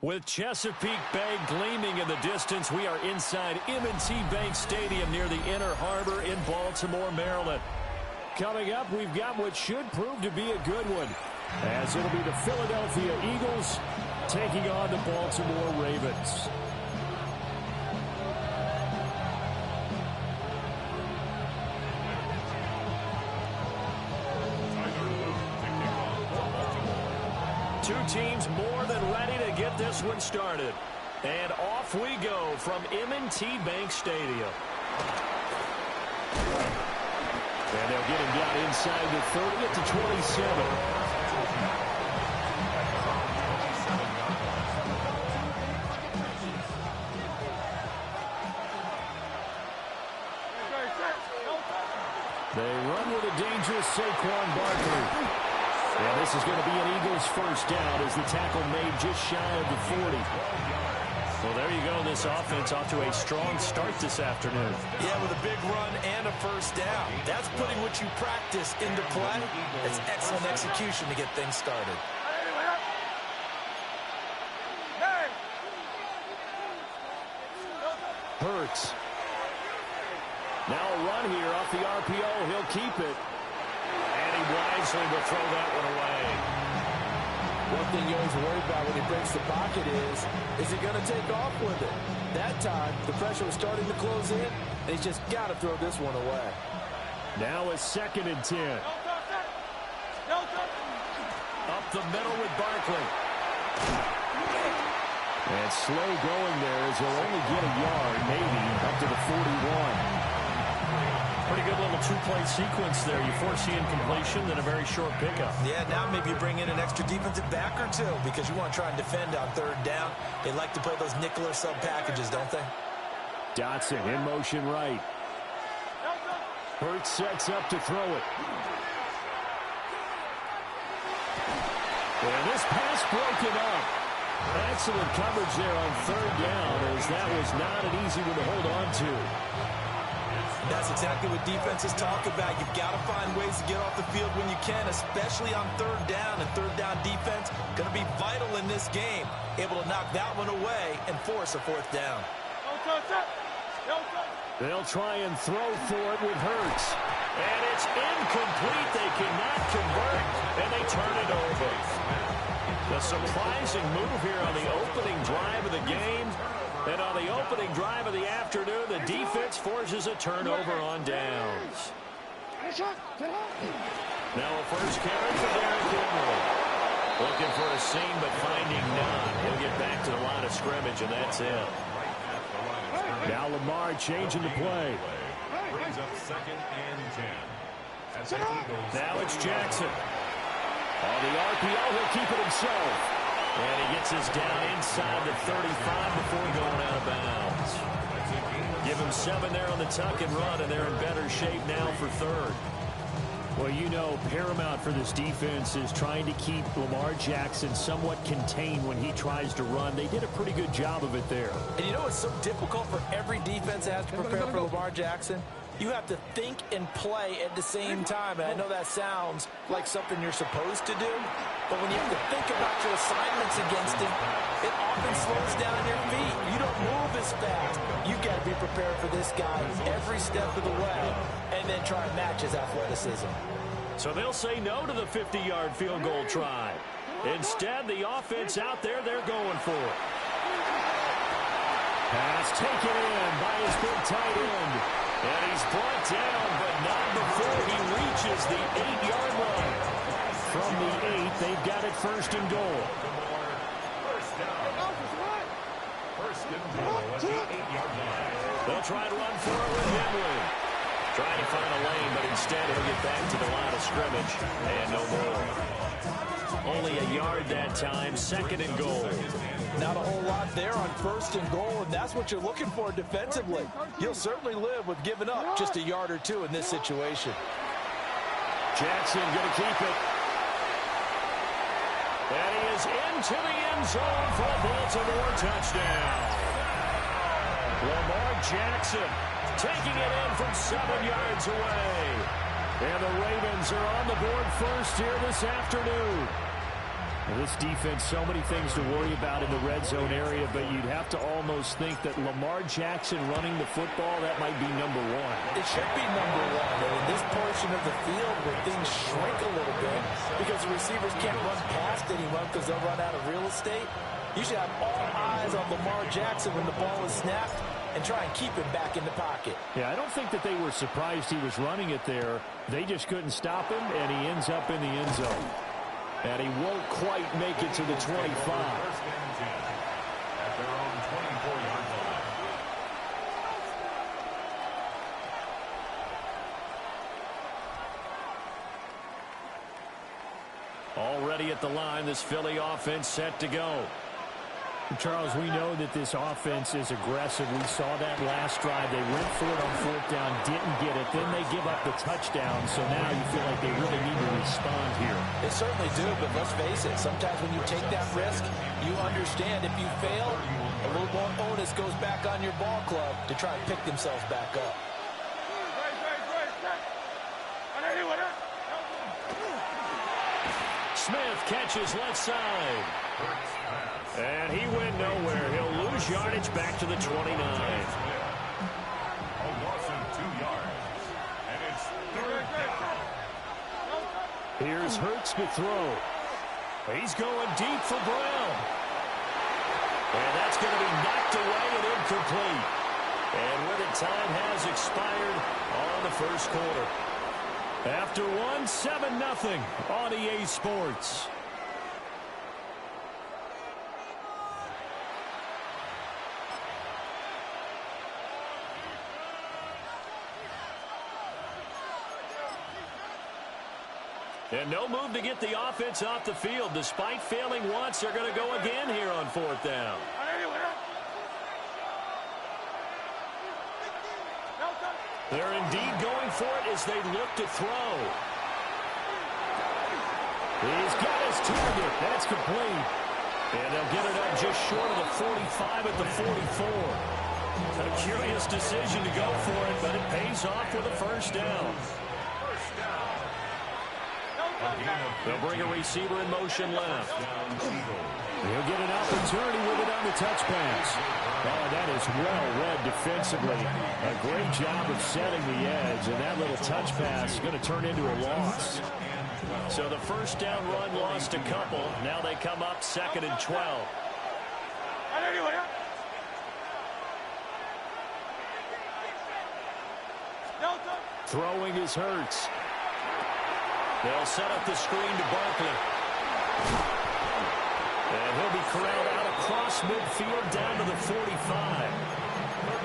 With Chesapeake Bay gleaming in the distance, we are inside M&T Bank Stadium near the Inner Harbor in Baltimore, Maryland. Coming up, we've got what should prove to be a good one, as it'll be the Philadelphia Eagles taking on the Baltimore Ravens. Two teams more than ready to get this one started. And off we go from M&T Bank Stadium. And they'll get him down inside the 30 at the 27. They run with a dangerous Saquon Barkley. And this is going to be an Eagles first down as the tackle made just shy of the 40. Well, there you go. This offense off to a strong start this afternoon. Yeah, with a big run and a first down. That's putting what you practice into play. It's excellent execution to get things started. Hurts. Now a run here off the RPO. He'll keep it. And he wisely will throw that one away. One thing you always worry about when he breaks the pocket is he going to take off with it? That time, the pressure was starting to close in, and he's just got to throw this one away. Now a 2nd and 10. Up the middle with Barkley. And slow going there as he'll only get a yard, maybe, up to the 41. Pretty good little two-play sequence there. You foresee incompletion, then a very short pickup. Yeah, now maybe you bring in an extra defensive back or two because you want to try and defend on 3rd down. They like to play those nickel or sub packages, don't they? Dotson in motion right. Hurts sets up to throw it. And this pass broken up. Excellent coverage there on 3rd down, as that was not an easy one to hold on to. That's exactly what defenses talk about. You've got to find ways to get off the field when you can, especially on 3rd down. And 3rd down defense going to be vital in this game. Able to knock that one away and force a 4th down. They'll try and throw for it with Hurts. And it's incomplete. They cannot convert, and they turn it over. The surprising move here on the opening drive of the game. And on the opening drive of the afternoon, the defense forces a turnover on downs. Now a first carry for Derrick Henry. Looking for a seam, but finding none. He'll get back to the line of scrimmage, and that's it. Now Lamar changing the play. Brings up 2nd and 10. Now it's Jackson. On the RPO, he'll keep it himself. And he gets us down inside the 35 before going out of bounds. Give him 7 there on the tuck and run, and they're in better shape now for 3rd. Well, you know, paramount for this defense is trying to keep Lamar Jackson somewhat contained when he tries to run. They did a pretty good job of it there. And you know it's so difficult for every defense that has to prepare for Lamar Jackson? You have to think and play at the same time. And I know that sounds like something you're supposed to do, but when you have to think about your assignments against him, it often slows down your feet. You don't move as fast. You've got to be prepared for this guy every step of the way and then try and match his athleticism. So they'll say no to the 50-yard field goal try. Instead, the offense out there, they're going for it. Pass taken in by his big tight end. And he's brought down, but not before he reaches the 8-yard line. From the 8, they've got it 1st and goal. First and goal at the 8-yard line. They'll try to run for it with Henry. Trying to find a lane, but instead he'll get back to the line of scrimmage. And no more. Only a yard that time, 2nd and goal. Not a whole lot there on 1st and goal, and that's what you're looking for defensively. You'll certainly live with giving up just a yard or 2 in this situation. Jackson going to keep it. And he is into the end zone for a Baltimore touchdown. Lamar Jackson taking it in from 7 yards away. And the Ravens are on the board first here this afternoon. This defense, so many things to worry about in the red zone area, but you'd have to almost think that Lamar Jackson running the football, that might be number one. It should be number one. And in this portion of the field where things shrink a little bit because the receivers can't run past anyone because they'll run out of real estate, you should have all eyes on Lamar Jackson when the ball is snapped and try and keep him back in the pocket. Yeah, I don't think that they were surprised he was running it there. They just couldn't stop him, and he ends up in the end zone. And he won't quite make it to the 25. First and 10 at their own 24-yard line. Already at the line, this Philly offense set to go. Charles, we know that this offense is aggressive. We saw that last drive. They went for it on fourth down, didn't get it. Then they give up the touchdown, so now you feel like they really need to respond here. They certainly do, but let's face it. Sometimes when you take that risk, you understand if you fail, a little more onus goes back on your ball club to try and pick themselves back up. Smith catches left side. And he went nowhere. He'll lose yardage back to the 29. A loss of 2 yards. And it's third down. Here's Hurts to throw. He's going deep for Brown. And that's going to be knocked away and incomplete. And with it, time has expired on the first quarter. After one, 7-0 on EA Sports. And no move to get the offense off the field. Despite failing once, they're going to go again here on fourth down. They're indeed going for it as they look to throw. He's got his target. That's complete. And they'll get it up just short of the 45 at the 44. A curious decision to go for it, but it pays off with a first down. They'll bring a receiver in motion left. He'll get an opportunity with it on the touch pass. Oh, that is well read defensively. A great job of setting the edge, and that little touch pass is going to turn into a loss. So the first down run lost a couple. Now they come up 2nd and 12. Throwing is Hurts. They'll set up the screen to Barkley. And he'll be corralled out across midfield down to the 45.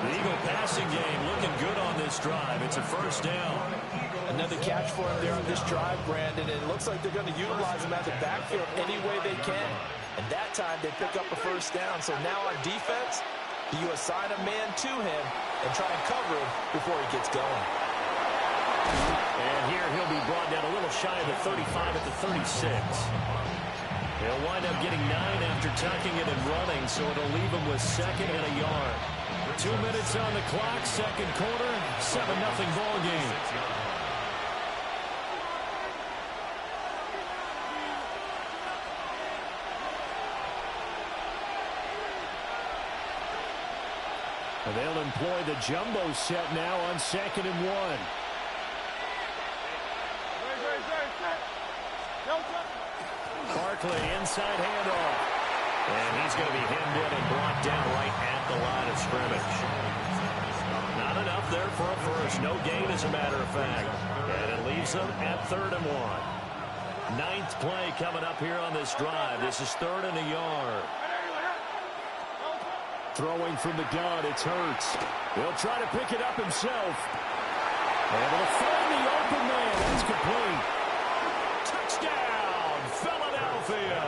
The Eagle passing game looking good on this drive. It's a first down. Another catch for him there on this drive, Brandon. And it looks like they're going to utilize him at the backfield any way they can. And that time they pick up a first down. So now on defense, do you assign a man to him and try and cover him before he gets going? And here he'll be brought down a little shy of the 35 at the 36. He'll wind up getting 9 after tucking it and running, so it'll leave him with 2nd and a yard. 2 minutes on the clock, 2nd quarter, 7-0 ball game. They'll employ the jumbo set now on 2nd and 1. Barkley, inside handoff. And he's going to be hemmed in and brought down right at the line of scrimmage. Not enough there for a first. No gain, as a matter of fact. And it leaves them at 3rd and 1. 9th play coming up here on this drive. This is 3rd and a yard. Throwing from the gun, it's Hurts. He'll try to pick it up himself. Able to find the open man. That's complete. Touchdown, Philadelphia.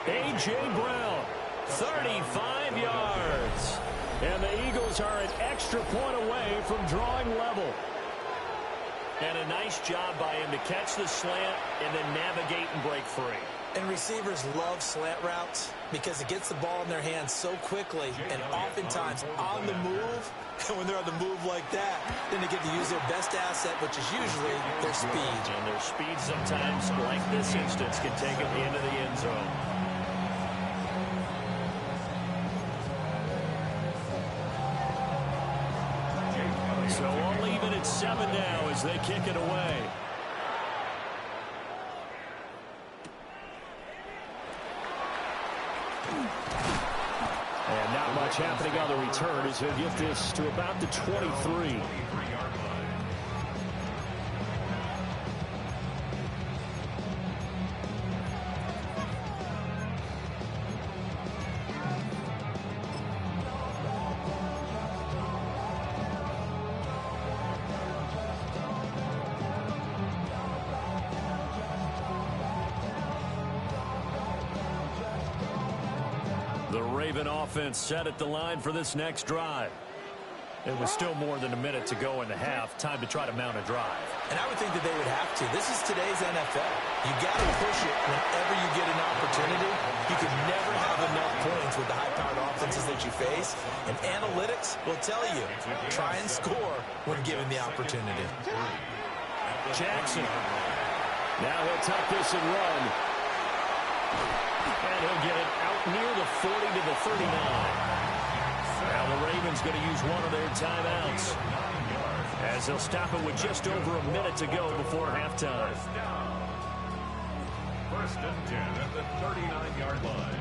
A.J. Brown, 35 yards. And the Eagles are an extra point away from drawing level. And a nice job by him to catch the slant and then navigate and break free. And receivers love slant routes because it gets the ball in their hands so quickly and oftentimes on the move. And when they're on the move like that, then they get to use their best asset, which is usually their speed. And their speed sometimes, like this instance, can take them into the end zone. So all even at 7 now as they kick it away. And not much happening on the return as he'll get this to about the 23. The Raven offense set at the line for this next drive. It was still more than a minute to go in the half. Time to try to mount a drive. And I would think that they would have to. This is today's NFL. You got to push it whenever you get an opportunity. You can never have enough points with the high-powered offenses that you face. And analytics will tell you, try and score when given the opportunity. Jackson. Now he'll tuck this and run. And he'll get it out near the 40 to the 39. Now the Ravens going to use one of their timeouts as they'll stop it with just over a minute to go before halftime. First and 10 at the 39-yard line.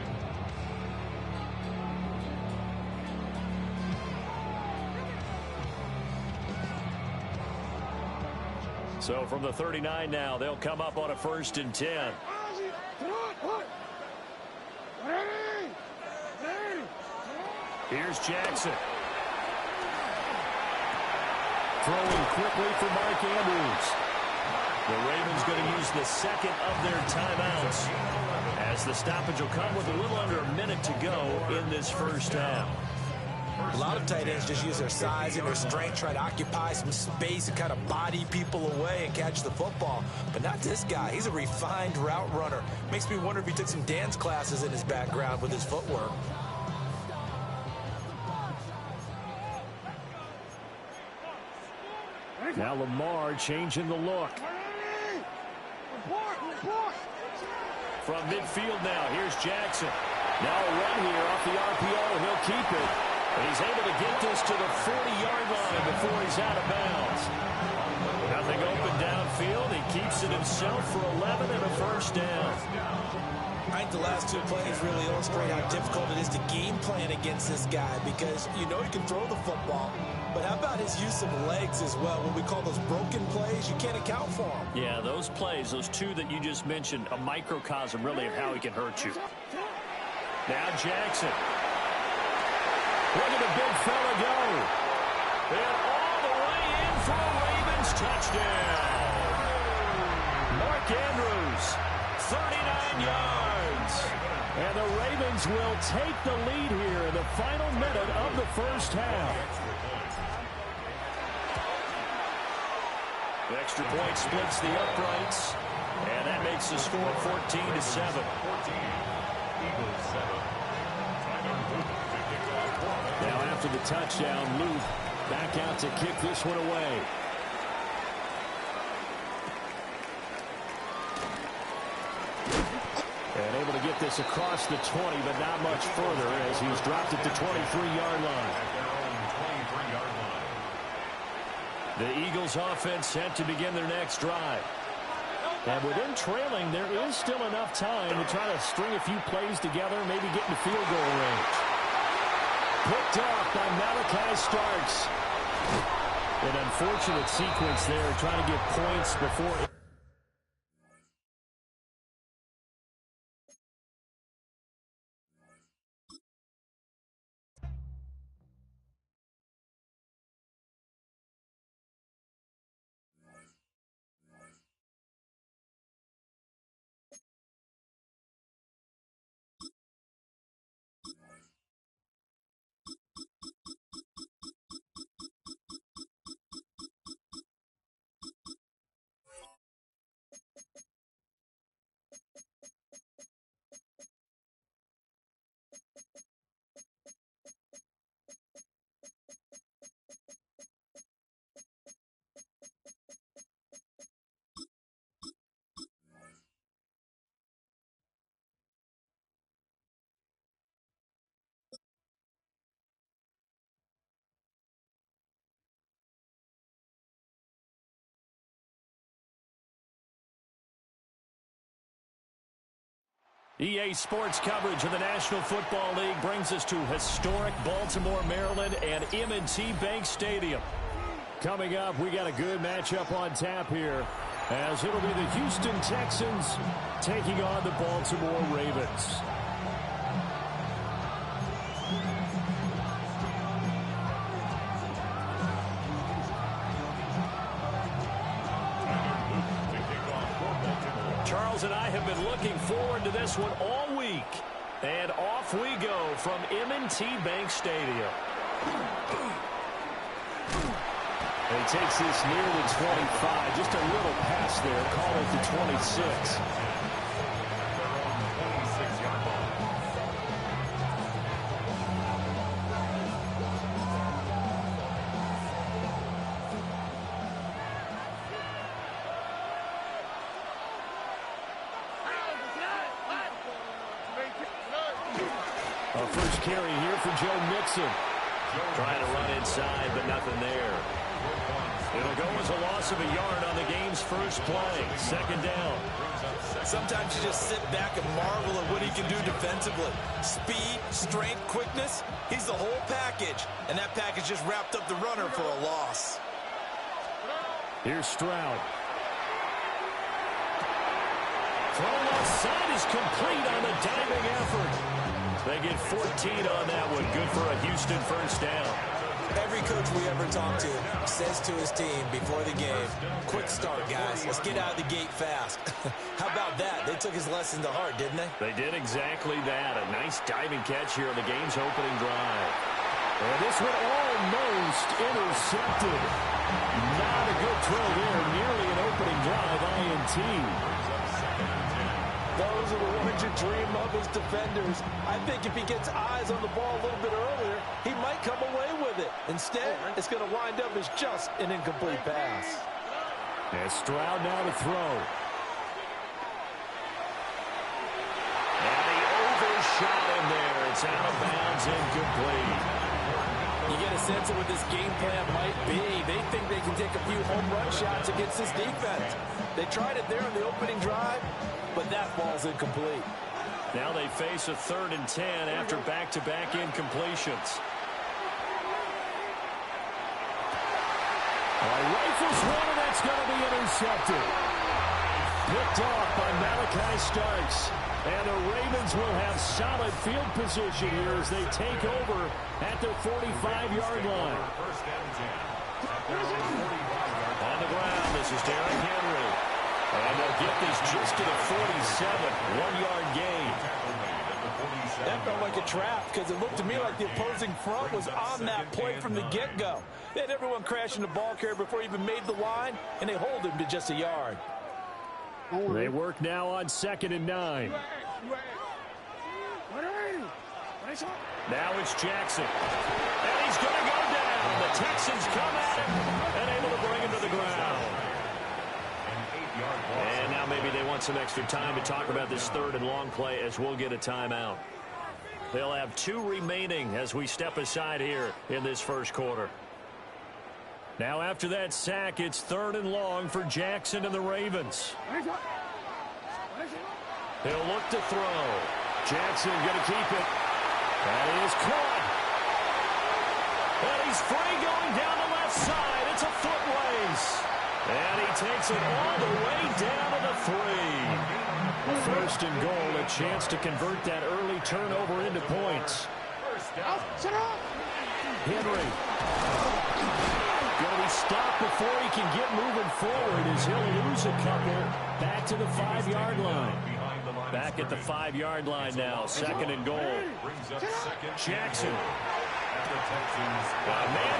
So from the 39 now, they'll come up on a 1st and 10. Here's Jackson. Throwing quickly for Mark Andrews. The Ravens going to use the second of their timeouts as the stoppage will come with a little under a minute to go in this first half. A lot of tight ends just use their size and their strength, try to occupy some space and kind of body people away and catch the football. But not this guy. He's a refined route runner. Makes me wonder if he took some dance classes in his background with his footwork. Now Lamar changing the look. From midfield now, here's Jackson. Now a run here off the RPO, and he'll keep it. But he's able to get this to the 40-yard line before he's out of bounds. Nothing open downfield. He keeps it himself for 11 and a first down. I think the last two plays really illustrate how difficult it is to game plan against this guy because you know he can throw the football. But how about his use of legs as well? What we call those broken plays, you can't account for them. Yeah, those plays, those two that you just mentioned, a microcosm really of how he can hurt you. Now Jackson. Look at the big fella go. And all the way in for a Ravens touchdown. Mark Andrews, 39 yards. And the Ravens will take the lead here in the final minute of the first half. The extra point splits the uprights, and that makes the score 14-7. Now after the touchdown, Luke back out to kick this one away. And able to get this across the 20, but not much further as he's dropped at the 23-yard line. The Eagles offense set to begin their next drive. And with them trailing, there is still enough time to try to string a few plays together, maybe get in the field goal range. Picked off by Malachi Starks. An unfortunate sequence there, trying to get points before EA Sports coverage of the National Football League brings us to historic Baltimore, Maryland, and M&T Bank Stadium. Coming up, we got a good matchup on tap here, as it'll be the Houston Texans taking on the Baltimore Ravens. Charles and I have been looking forward to this one all week. And off we go from M&T Bank Stadium. And he takes this near the 25. Just a little pass there. Call it the 26. Our first carry here for Joe Mixon. Trying to run inside, but nothing there. It'll go as a loss of a yard on the game's first play. Second down. Sometimes you just sit back and marvel at what he can do defensively. Speed, strength, quickness. He's the whole package. And that package just wrapped up the runner for a loss. Here's Stroud. Throw left side is complete on the diving effort. They get 14 on that one. Good for a Houston first down. Every coach we ever talk to says to his team before the game, quick start, guys. Let's get out of the gate fast. How about that? They took his lesson to heart, didn't they? They did exactly that. A nice diving catch here on the game's opening drive. And this one almost intercepted. Not a good throw there. Nearly an opening drive INT. Those are the ones you dream of as defenders. I think if he gets eyes on the ball a little bit earlier, he might come away with it. Instead, it's going to wind up as just an incomplete pass. And Stroud now to throw. And he overshot him there. It's out of bounds, incomplete. You get a sense of what this game plan might be. They think they can take a few home run shots against this defense. They tried it there in the opening drive, but that ball's incomplete. Now they face a 3rd and 10 after back-to-back incompletions. Rifles one, and that's going to be intercepted. Picked off by Malachi Starks. And the Ravens will have solid field position here as they take over at their 45-yard line. On the ground, this is Derrick Henry. And they'll get this just to the 47, 1-yard gain. That felt like a trap because it looked to me like the opposing front was on that play from the get-go. They had everyone crashing the ball carrier before he even made the line, and they hold him to just a yard. They work now on 2nd and 9. Now it's Jackson. And he's going to go down. The Texans come at him and able to bring him to the ground. And now maybe they want some extra time to talk about this 3rd and long play as we'll get a timeout. They'll have 2 remaining as we step aside here in this first quarter. Now after that sack, it's 3rd and long for Jackson and the Ravens. He'll look to throw. Jackson going to keep it. That is caught. And he's free going down the left side. It's a foot race. And he takes it all the way down to the 3. 1st and goal, a chance to convert that early turnover into points. Henry. Going to be stopped before he can get moving forward as he'll lose a couple back to the 5-yard line. Back at the 5-yard line now, 2nd and goal. Jackson. Man,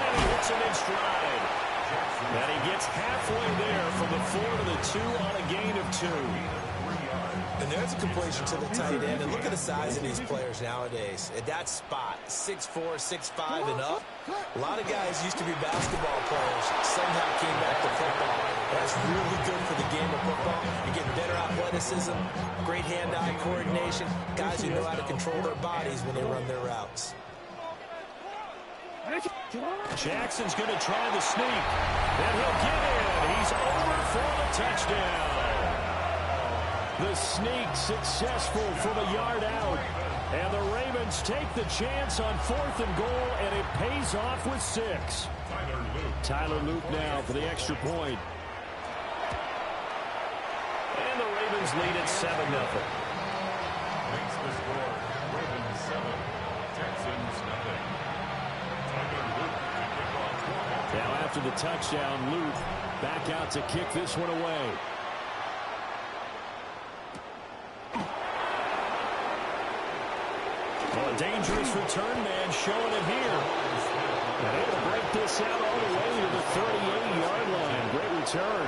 and he hits him in stride. And he gets halfway there from the 4 to the 2 on a gain of 2. And there's a completion to the tight end. And look at the size of these players nowadays. At that spot, 6'4", 6'5", and up. A lot of guys used to be basketball players. Somehow came back to football. That's really good for the game of football. You get better athleticism, great hand-eye coordination. Guys who know how to control their bodies when they run their routes. Jackson's going to try the sneak. And he'll get in. He's over for the touchdown. The sneak successful from a yard out. And the Ravens take the chance on 4th and goal, and it pays off with 6. Tyler Luke now for the extra point. And the Ravens lead at 7-0. Makes the score. Ravens 7, Texans nothing. Tyler Luke to kick off. Now after the touchdown, Luke back out to kick this one away. Well, a dangerous return man showing it here. And able to break this out all the way to the 38-yard line. Great return.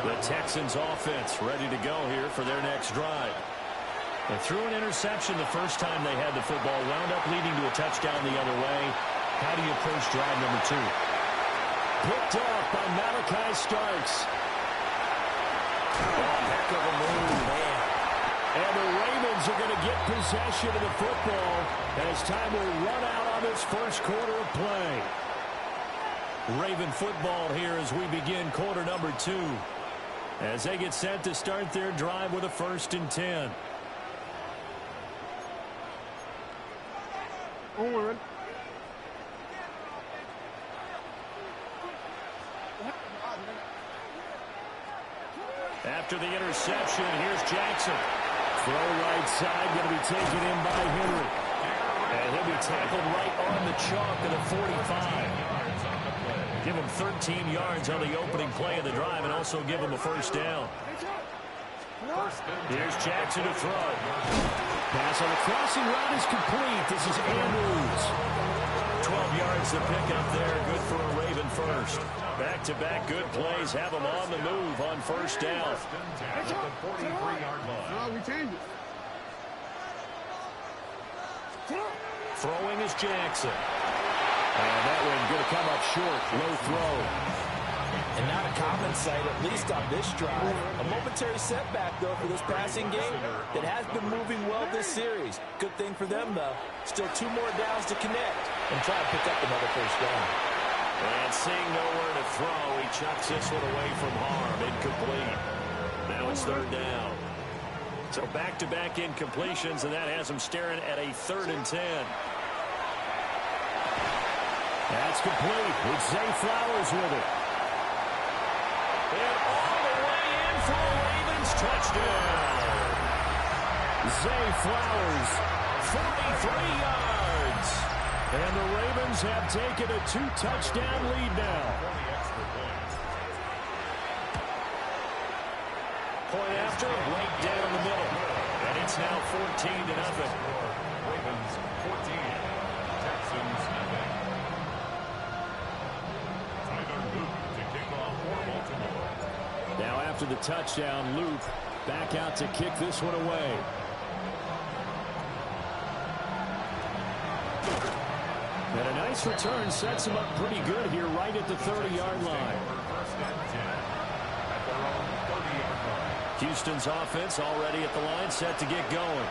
The Texans offense ready to go here for their next drive. They threw an interception the first time they had the football, wound up leading to a touchdown the other way. How do you approach drive number 2? Picked off by Malachi Starks. Oh, heck of a move, man. And the Ravens are going to get possession of the football as time will run out on this first quarter of play. Raven football here as we begin quarter number 2. As they get set to start their drive with a 1st and 10. After the interception, here's Jackson. Throw right side, going to be taken in by Henry. And he'll be tackled right on the chalk at the 45. Give him 13 yards on the opening play of the drive and also give him a 1st down. Here's Jackson to throw. Pass on the crossing route is complete. This is Andrews. 12 yards to pick up there. Good for a Raven first. Back-to-back good plays have them on the move on 1st down. At the 43-yard line. Throwing is Jackson. And that one going to come up short. Low throw. And not a common sight, at least on this drive. A momentary setback, though, for this passing game that has been moving well this series. Good thing for them, though. Still 2 more downs to connect and try to pick up another 1st down. And seeing nowhere to throw, he chucks this one away from harm. Incomplete. Now it's 3rd down. So back-to-back incompletions, and that has him staring at a 3rd and 10. That's complete. It's Zay Flowers with it. And all the way in for a Ravens touchdown. Zay Flowers, 43 yards. And the Ravens have taken a 2-touchdown lead now. Point after, right down the middle. And it's now 14-0. Ravens 14, Texans nothing. Tyler Luke to kick off for Baltimore. Now after the touchdown, Luke back out to kick this one away. And a nice return sets him up pretty good here right at the 30-yard line. First and 10 at their own 30-yard line. Houston's offense already at the line, set to get going.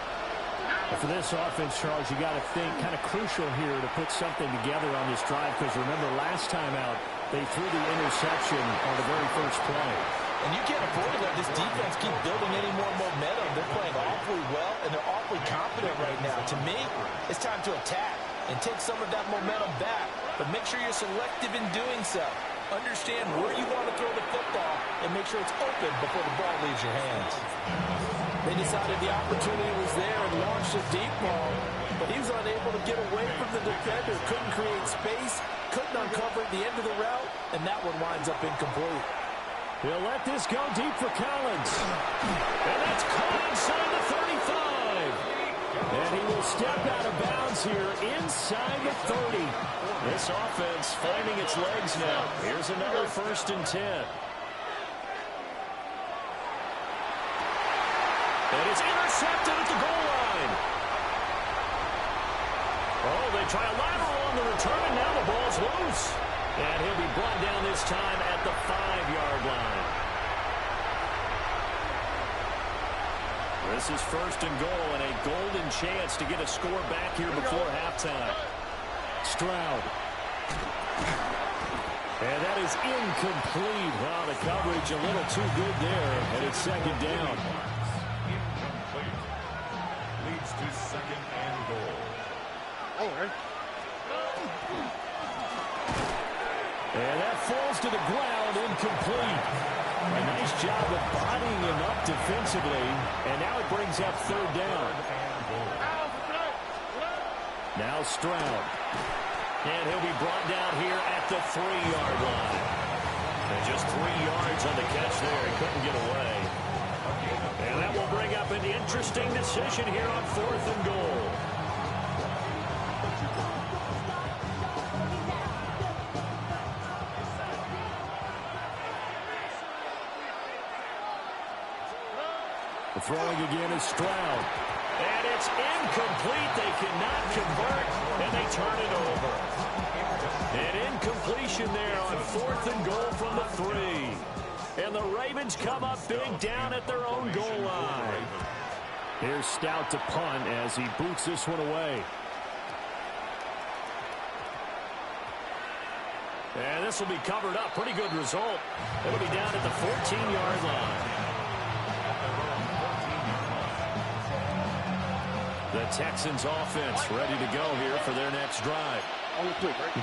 For this offense, Charles, you got to think kind of crucial here to put something together on this drive, because remember last time out they threw the interception on the very first play. And you can't afford to let this defense keep building any more momentum. They're playing awfully well, and they're awfully confident right now. To me, it's time to attack and take some of that momentum back. But make sure you're selective in doing so. Understand where you want to throw the football and make sure it's open before the ball leaves your hands. They decided the opportunity was there and launched a deep ball, but he was unable to get away from the defender, couldn't create space, couldn't uncover the end of the route, and that one winds up incomplete. He'll let this go deep for Collins. And that's caught inside the 35. And he will step out of bounds here inside the 30. This offense finding its legs now. Here's another 1st and 10. And it's intercepted at the goal line. Oh, they try a lateral on the return, and now the ball's loose. And he'll be brought down this time at the 5-yard line. This is 1st and goal, and a golden chance to get a score back here before halftime. Stroud. And that is incomplete. Wow, the coverage a little too good there, and it's second down. Incomplete. Leads to second and goal. And that falls to the ground, incomplete. A nice job of bodying him up defensively, and now it brings up third down. Now Stroud. And he'll be brought down here at the 3-yard line. And just 3 yards on the catch there. He couldn't get away. And that will bring up an interesting decision here on 4th and goal. The throwing again is Stroud. And it's incomplete. They cannot convert, and they turn it over. An incompletion there on 4th and goal from the 3. And the Ravens come up big down at their own goal line. Here's Stout to punt as he boots this one away. And this will be covered up. Pretty good result. It'll be down at the 14-yard line. The Texans offense ready to go here for their next drive.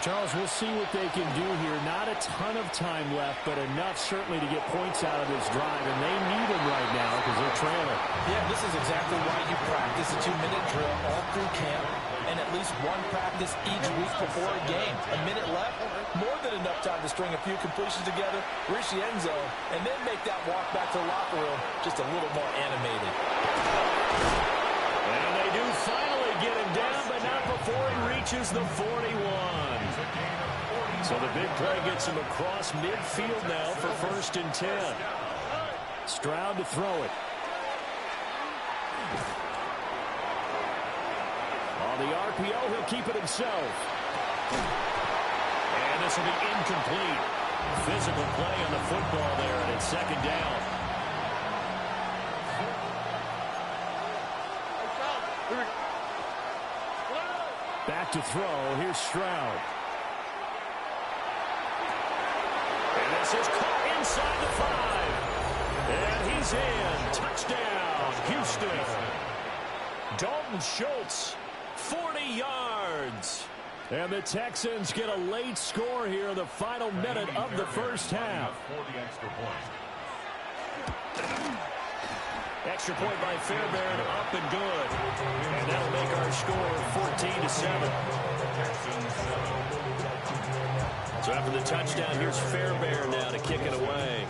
Charles, we'll see what they can do here. Not a ton of time left, but enough certainly to get points out of this drive, and they need them right now because they're trailing. Yeah, this is exactly why you practice a 2-minute drill all through camp and at least one practice each week before a game. A minute left, more than enough time to string a few completions together, reach the end zone, and then make that walk back to the locker room just a little more animated. And they do finally get him down, but not before he reaches the 41. So the big play gets him across midfield now for 1st and 10. Stroud to throw it. On the RPO, he'll keep it himself. And this will be incomplete. Physical play on the football there, and it's second down. Back to throw. Here's Stroud. And this is caught inside the 5. And he's in. Touchdown, Houston. Dalton Schultz, 40 yards. And the Texans get a late score here in the final minute of the first half. Extra point by Fairbairn, up and good. And that'll make our score 14-7. So after the touchdown, here's Fairbairn now to kick it away.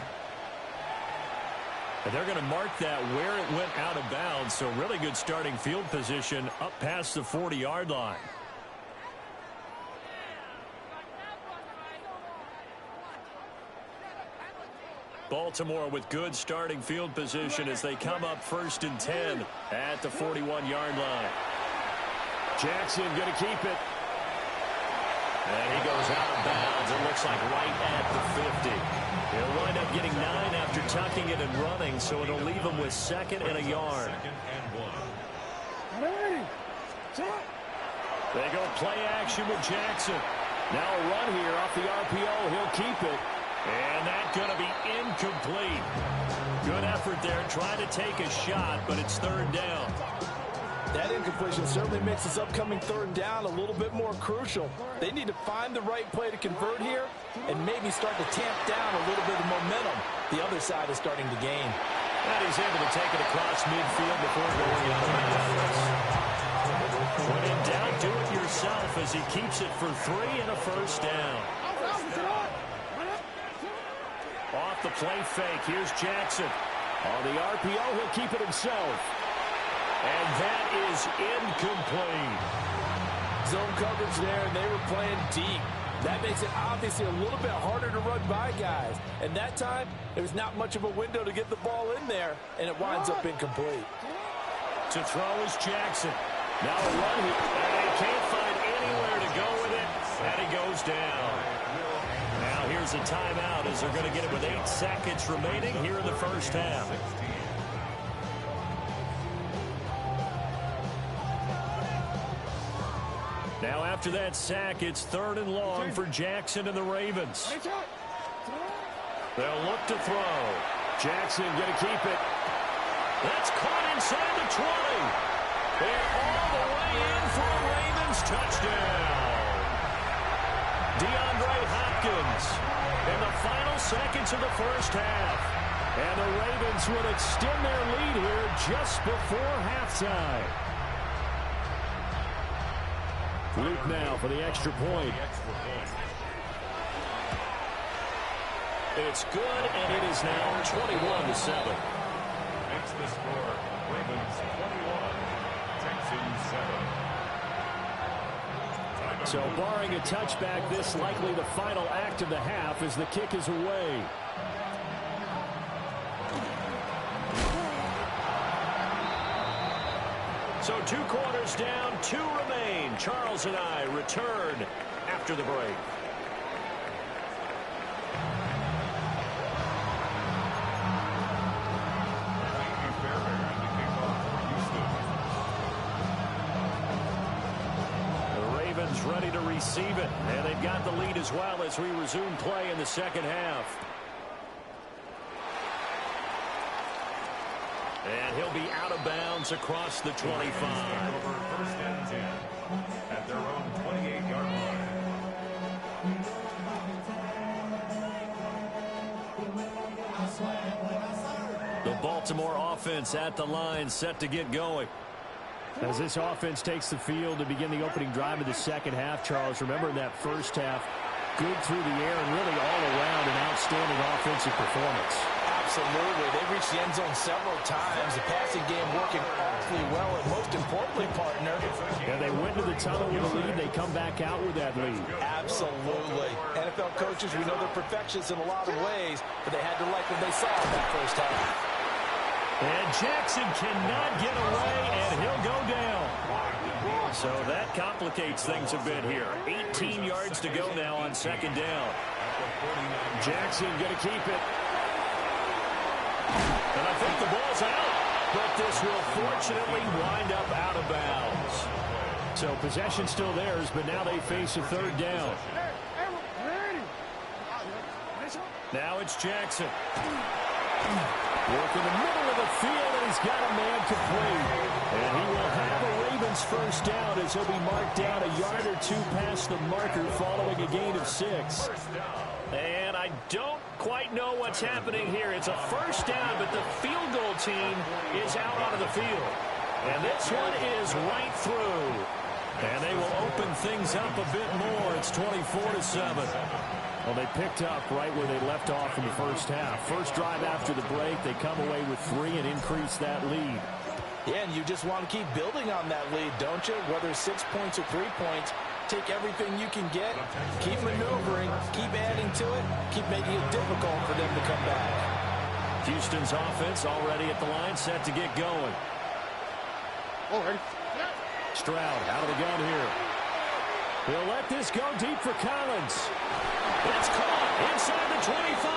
And they're going to mark that where it went out of bounds. So really good starting field position up past the 40-yard line. Baltimore with good starting field position as they come up 1st and 10 at the 41-yard line. Jackson going to keep it. And he goes out of bounds. It looks like right at the 50. He'll wind up getting 9 after tucking it and running, so it'll leave him with 2nd and a yard. They go play action with Jackson. Now a run here off the RPO. He'll keep it. And that's going to be incomplete. Good effort there, trying to take a shot, but it's 3rd down. That incompletion certainly makes this upcoming 3rd down a little bit more crucial. They need to find the right play to convert here and maybe start to tamp down a little bit of momentum. The other side is starting to gain. And he's able to take it across midfield before going out of bounds. When in doubt, do it yourself as he keeps it for 3 and a 1st down. Off the play fake, here's Jackson. On the RPO, he'll keep it himself. And that is incomplete. Zone coverage there, and they were playing deep. That makes it obviously a little bit harder to run by guys. And that time, there was not much of a window to get the ball in there, and it winds up incomplete. To throw is Jackson. Now a run here, and they can't find anywhere to go with it, and he goes down. Now here's a timeout as they're going to get it with 8 seconds remaining here in the first half. Now after that sack, it's 3rd and long for Jackson and the Ravens. They'll look to throw. Jackson going to keep it. That's caught inside the 20. And all the way in for a Ravens touchdown. DeAndre Hopkins in the final seconds of the first half. And the Ravens would extend their lead here just before halftime. Luke now for the extra point. It's good, and it is now 21-7. Makes the score Ravens 21, Texans 7. So barring a touchback, this likely the final act of the half as the kick is away. So 2 quarters down, 2 remain. Charles and I return after the break. The Ravens ready to receive it, and they've got the lead as well as we resume play in the second half. And he'll be out of bounds across the 25. First and 10 at their own 28-yard line. The Baltimore offense at the line, set to get going. As this offense takes the field to begin the opening drive of the second half, Charles, remember in that first half, good through the air and really all around an outstanding offensive performance. Absolutely. They reached the end zone several times. The passing game working awfully well, and most importantly, partner. And they went to the tunnel with a lead. They come back out with that lead. Absolutely. NFL coaches, we know they're perfectionists in a lot of ways, but they had to like what they saw in that first half. And Jackson cannot get away, and he'll go down. So that complicates things a bit here. 18 yards to go now on second down. Jackson going to keep it. And I think the ball's out, but this will fortunately wind up out of bounds. So possession still theirs, but now they face a 3rd down. Now it's Jackson. Work in the middle of the field, and he's got a man complete. And he will have a Ravens first down as he'll be marked down a yard or 2 past the marker following a gain of 6. And I don't quite know what's happening here. It's a first down, but the field goal team is out onto the field. And this one is right through. And they will open things up a bit more. It's 24-7. Well, they picked up right where they left off in the first half. First drive after the break, they come away with 3 and increase that lead. Yeah, and you just want to keep building on that lead, don't you? Whether 6 points or 3 points, take everything you can get, keep maneuvering, keep adding to it, keep making it difficult for them to come back. Houston's offense already at the line, set to get going. Stroud out of the gun here. He'll let this go deep for Collins. It's caught inside the 25.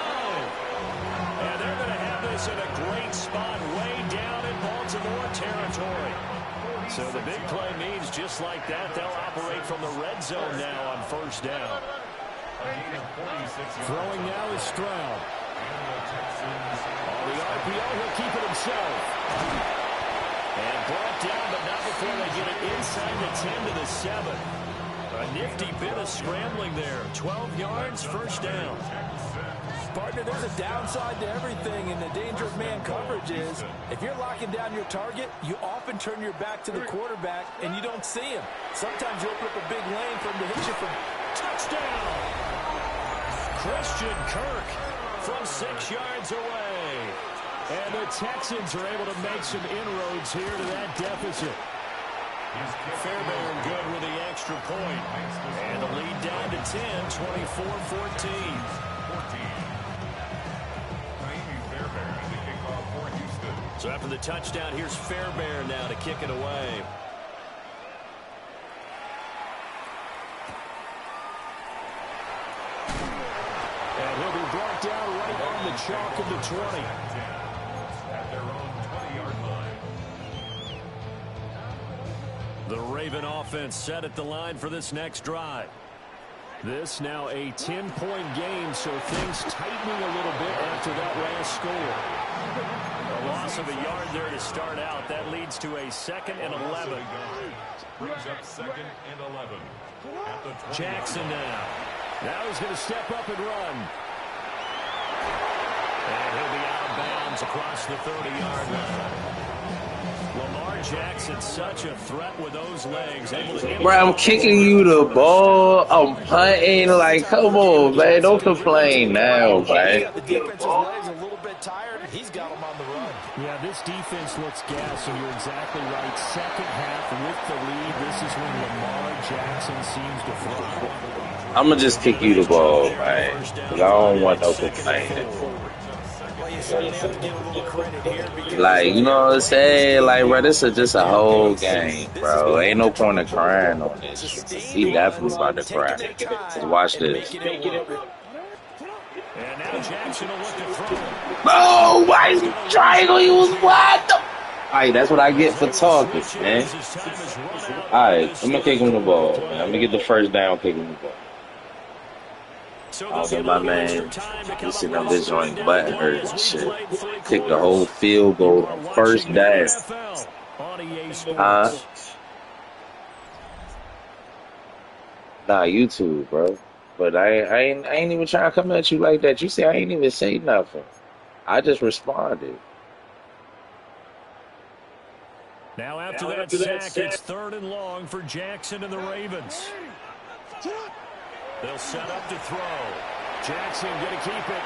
And they're going to have this in a great spot way down in Baltimore territory. So the big play means just like that, they'll operate from the red zone now on first down. Throwing now is Stroud. On the RPO, he'll keep it himself. And brought down, but not before they get it inside the 10 to the 7. A nifty bit of scrambling there. 12 yards, first down. Partner, there's a downside to everything, and the danger of man coverage is if you're locking down your target, you often turn your back to the quarterback, and you don't see him. Sometimes you open up a big lane for him to hit you from touchdown. Christian Kirk from 6 yards away. And the Texans are able to make some inroads here to that deficit. Fairbairn good with the extra point. And the lead down to 10, 24-14. So after the touchdown, here's Fairbairn now to kick it away. And he'll be brought down right on the chalk of the 20. At their own 20-yard line. The Raven offense set at the line for this next drive. This now a 10-point game, so things tightening a little bit after that last score. A loss of a yard there to start out. That leads to a 2nd and 11. Brings up 2nd and 11. At the Jackson now. Now he's going to step up and run. And he'll be out of bounds across the 30-yard line. Lamar Jackson, such a threat with those legs. Bro, I'm kicking you the ball. I'm punting. Like, come on, man. Don't complain now, man. The defensive legs a little bit tired. He's got them on the run. Yeah, this defense looks gas, and you're exactly right. Second half with the lead, this is when Lamar Jackson seems to thrive. I'm going to just kick you the ball, man. Because I don't want no complaining. Like, you know what I'm saying? Like, bro, this is just a whole game, bro. Ain't no point of crying on this. He definitely about to cry. Just watch this. And now Jackson will look to throw. Oh, why is he triangle? He was what the? Alright, that's what I get for talking, man. Alright, I'm gonna kick him the ball, man. I'm gonna get the first down, kicking the ball. I'll get my man. He's sitting up this joint, butt hurt and shit. Kick the whole field goal on first down. Huh? Nah, YouTube, bro. But I ain't even trying to come at you like that. You see, I ain't even say nothing. I just responded. Now after that sack, it's 3rd and long for Jackson and the Ravens. They'll set up to throw. Jackson going to keep it.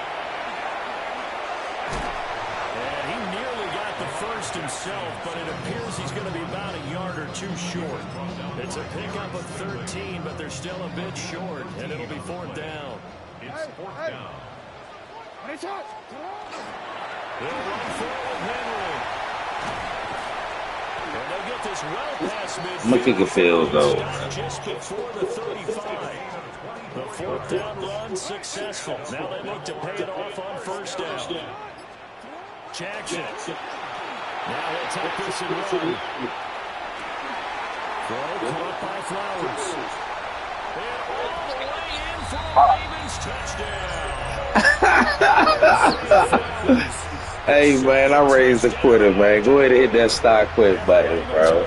And he nearly got the first himself, but it appears he's going to be about a yard or two short. It's a pickup of 13, but they're still a bit short, and it'll be 4th down. It's 4th down. They'll run forward Henry. And they'll get this well past midfield. I'm going to kick a field goal. Just before the 35. The 4th down run successful. Now they look to pay it off on 1st down. Jackson. Now he'll take this and run. Throw caught by Flowers. And all the way in for the Ravens touchdown. Hey, man, I raised a quitter, man. Go ahead and hit that start quit button, bro.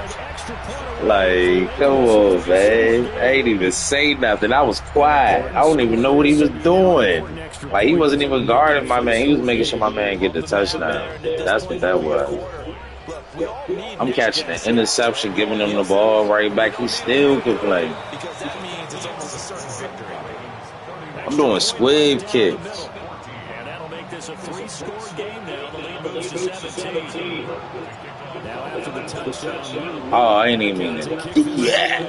Like, come on, man. I ain't even say nothing. I was quiet. I don't even know what he was doing. Like, he wasn't even guarding my man. He was making sure my man get the touchdown. That's what that was. I'm catching an interception, giving him the ball right back. He still complaining. I'm doing squib kicks. And that'll make this a 3-score game now. The lead moves to 17. Now after the touchdown. Oh, I ain't even mean to do that.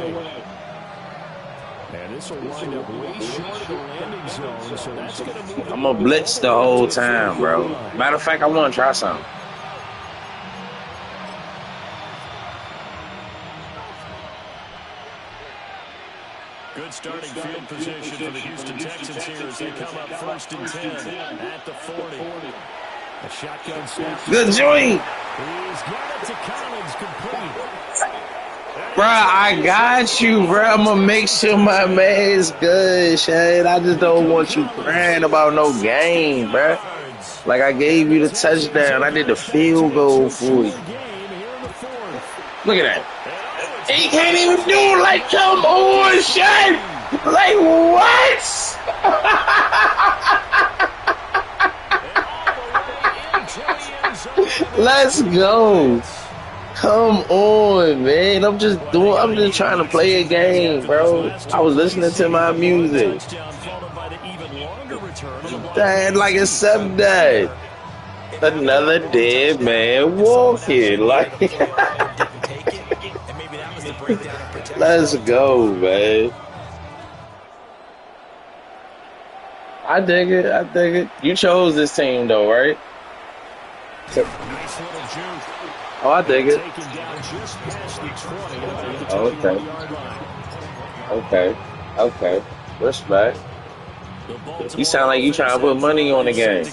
And this will wind up way short of the landing zone, so that's going to move. I'm going to blitz the whole time, bro. Matter of fact, I want to try something. Good starting field position for the Houston Texans here as they come up 1st and 10 at the 40. A shotgun snap. Good joint. He's got it to Collins, complete. Bruh, I got you, bruh. I'm going to make sure my man's good, Shane. I just don't want you crying about no game, bruh. Like, I gave you the touchdown. I did the field goal for you. Look at that. He can't even do it. Like, come on, Shane. Like, what? Let's go. Come on, man. I'm just trying to play a game, bro. I was listening to my music. Dad, like accept that. Another dead man walking. Like let's go, man. I dig it. I dig it. You chose this team though, right? Oh, I dig it. Okay. Respect. You sound like you trying to put money on the game.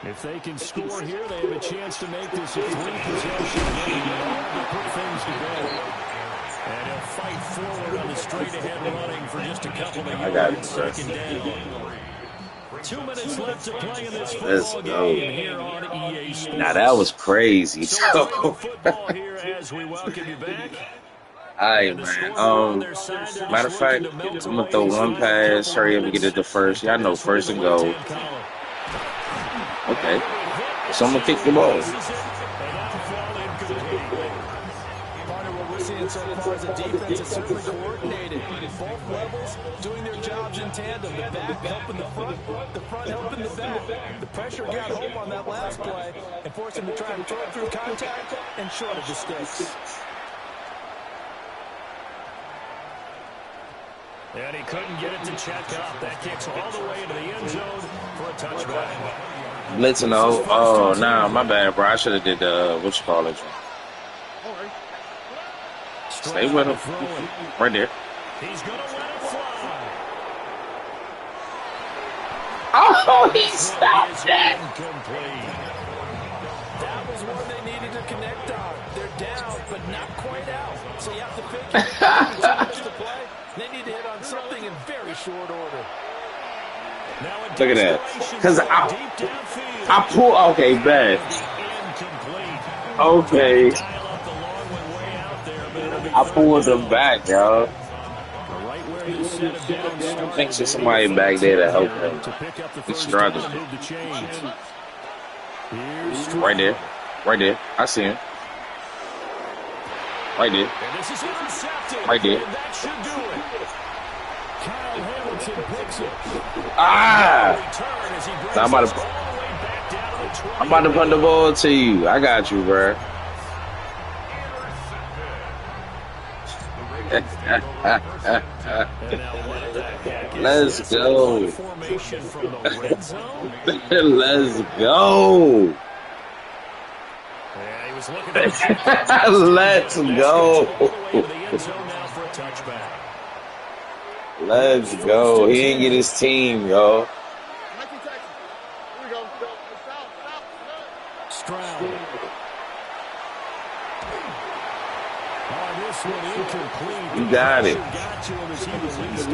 If they can score here, they have a chance to make this a 3-possession game to put things to bed. And he'll fight forward on the straight-ahead running for just a couple of yards. Second down. 2 minutes left to play in this football game here on EA Sports. Now that was crazy. So football here as we welcome you back. All right, man. Matter of fact, I'm gonna throw one pass. Hurry up and get it to first. Y'all know first and goal. Okay, so I'm gonna kick the ball. What we're seeing so far is the defense is certainly coordinated. Both levels doing their jobs in tandem. The back helping the front helping the back. The pressure got home on that last play and forced him to try and throw it through contact and short of the sticks. And he couldn't get it to check up. That kicks all the way into the end zone for a touchback. Blitzing, oh, nah, my bad, bro. I should have did what you call it. Stay with him. Right there. He's going to let it fly. Oh, he stopped that. That was one they needed to connect on. They're down, but not quite out. So you have to figure to play. They need to hit on something in very short order. Look at that. Because I pull. Okay, bad. Okay. I pulled them back, y'all. I think there's somebody back there to help him. He's struggling. Right there. Right there. I see him. Right there. Right there. Ah! So I'm about to punt the ball to you. I got you, bro. Let's go. Let's go. Let's go. Let's go. He didn't get his team, yo. Stroud. You got it.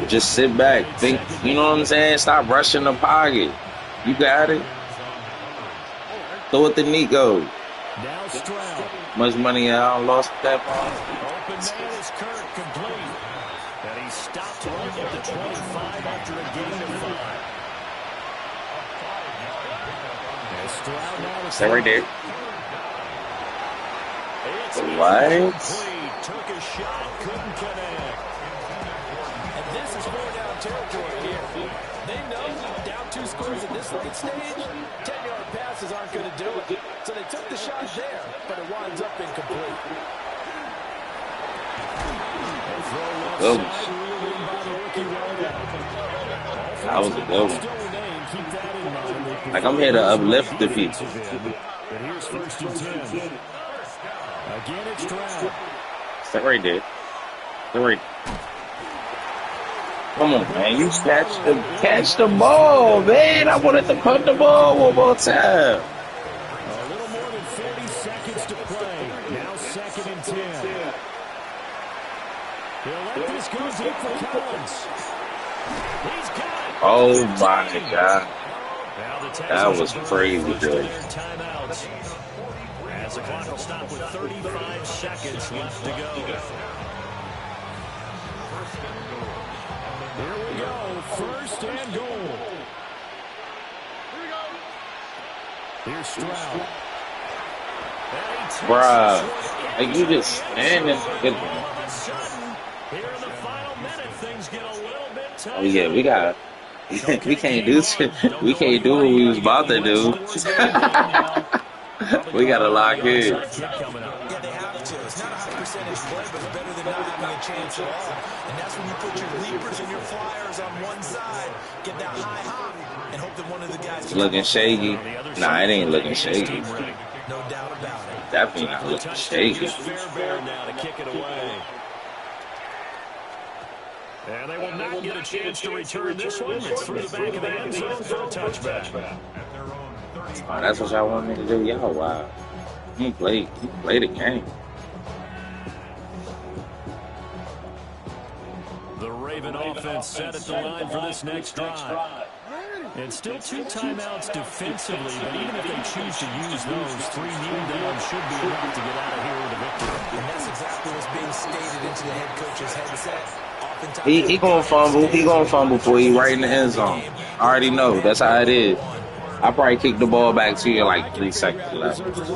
Just sit back. Think, you know what I'm saying? Stop rushing the pocket. You got it. Throw it to Nico. Now Stroud. Much money I lost that ball. Open man is Kirk complete. And he stopped right at the 25 after a gain of 5. And Stroud now is right there. What? Took a shot, couldn't connect. And this is 4-down territory here. They know down 2 scores at this late stage, 10-yard passes aren't going to do it. So they took the shot there, but it winds up incomplete. That was a good one. Like, I'm here to uplift the people. And here's 1st and 10. Again, it's Stroud. Stay right there. Stay right. Come on, man. You catch the ball, man. I wanted to punt the ball one more time. A little more than 40 seconds to play. Now 2nd and 10. He'll let this go deep for Collins. He's got it. Oh, my God. That was crazy, dude. As the clock will stop with 35 seconds left to go. Here we go. 1st and goal. Here's Stroud. Bruh. Like, you just standing. Here in the final minute, things get a little bit tougher. Oh, yeah, we got. We can't do what we was about to do. We got to lock in. Yeah, they have to. It's not a high percentage play, but it's better than not having a chance at all. And that's when you put your leapers and your flyers on one side, get that high hop, and hope that one of the guys It's looking shaky. Nah, it ain't looking shaky. No doubt about it. Definitely not looking shaky. Fairbairn now to kick it away. And they will not get a chance to return this one. It's through the back of the end zone for a touchback. At their own Oh, that's what y'all want me to do? Y'all wow. You play the game. The Raven offense set at the line for this next drive. And still 2 timeouts defensively, but even if they choose to use those, 3 kneel downs should be enough to get out of here with a victory. And that's exactly what's being stated into the head coach's headset. He gonna fumble. He gonna fumble for you right in the end zone. I already know. That's how it is. I probably kick the ball back to you in like 3 seconds left. Because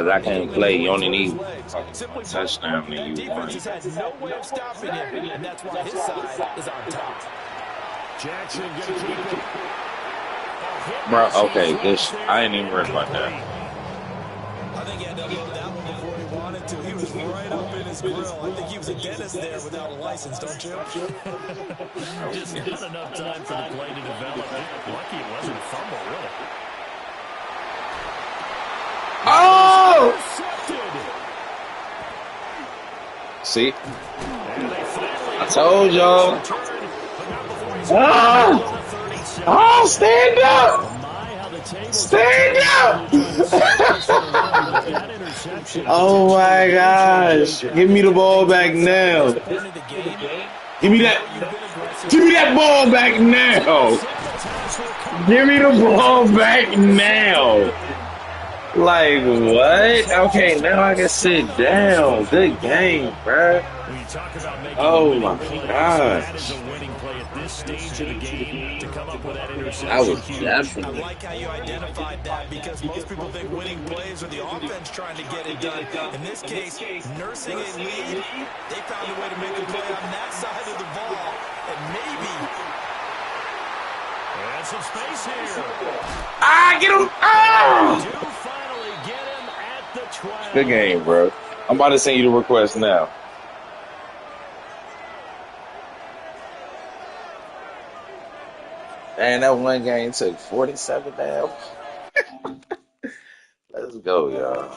I can't play. You only need a touchdown and you won. Defense has no way of stopping him, and that's why his side is on top. Jackson gonna keep it. Bro, okay, this I ain't even worried about that. I think he had to unload that one before he wanted to. He was right up in his grill. I think he was a dentist there without a license, don't you? Just not enough time for the play to develop. Lucky it wasn't a fumble, really. Oh! See? I told y'all. Ah! Oh, stand up! Stand up! Oh my gosh. Give me the ball back now. Give me that. Give me that ball back now. Give me the ball back now. Like, what? Okay, now I can sit down. Good game, bruh. Oh my gosh. That was definitely. I like how you identified that because most people think winning plays are the offense trying to get it done. In this case, nursing a lead, they found a way to make a play on that side of the ball. And maybe. And some space here. Ah, get him! Ah! Good game, bro. I'm about to send you the request now. Man, that one game took 47 down. Let's go, y'all.